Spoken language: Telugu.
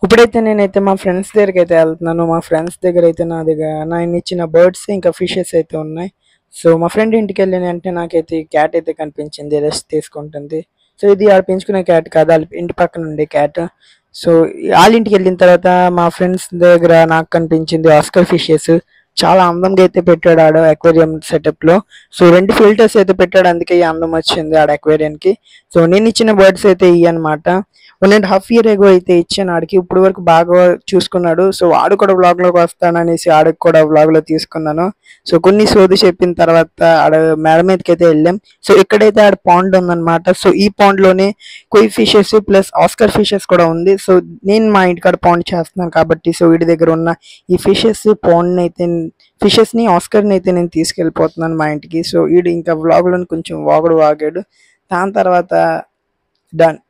ఇప్పుడైతే నేనైతే మా ఫ్రెండ్స్ దగ్గరికైతే వెళ్తున్నాను. మా ఫ్రెండ్స్ దగ్గరైతే నా దగ్గర నాయనిచ్చిన బర్డ్స్ ఇంకా ఫిషెస్ అయితే ఉన్నాయి. సో, మా ఫ్రెండ్ ఇంటికెళ్ళిన వెంటనే నాకైతే ఈ క్యాట్ అయితే కనిపించింది. రెస్ట్ తీసుకుంటుంది. సో, ఇది ఆడ పెంచుకునే క్యాట్ కాదు. ఆళ్ళ ఇంటి పక్కన ఉండే క్యాట్. సో, ఆళ్ళ ఇంటికెళ్ళిన తర్వాత మా ఫ్రెండ్స్ దగ్గర నాకు కనిపించింది ఆస్కార్ ఫిషెస్. చాలా అందంగా అయితే పెట్టాడు ఆడ అక్వేరియం సెటప్‌లో. సో, 2 ఫిల్టర్స్ అయితే పెట్టాడు. అందుకే ఈ అందం వచ్చింది ఆడ అక్వేరియంకి. సో, నేనిచ్చిన బర్డ్స్ అయితే ఇయ్యన్నమాట. 1.5 ఇయర్ ఎగో అయితే ఇచ్చాను ఆడికి. ఇప్పటి వరకు బాగా చూసుకున్నాడు. సో, వాడు కూడా వ్లాగ్‌లోకి వస్తాడనేసి ఆడికి కూడా వ్లాగ్‌లో తీసుకున్నాను. సో, కొన్ని సోది చెప్పిన తర్వాత ఆడ మేడ మీదకైతే వెళ్ళాం. సో, ఇక్కడైతే ఆడ పాండ్ ఉందన్నమాట. సో, ఈ పాండ్‌లోనే కొయ్ ఫిషెస్ ప్లస్ ఆస్కార్ ఫిషెస్ కూడా ఉంది. సో, నేను మా ఇంటికాడ పాండ్ చేస్తున్నాను కాబట్టి సో, వీడి దగ్గర ఉన్న ఈ ఫిషెస్‌ని, ఆస్కార్‌ని అయితే నేను తీసుకెళ్ళిపోతున్నాను మా ఇంటికి. సో, ఈడు ఇంకా వ్లాగ్‌లోని కొంచెం వాగుడు వాగాడు. దాని తర్వాత డన్.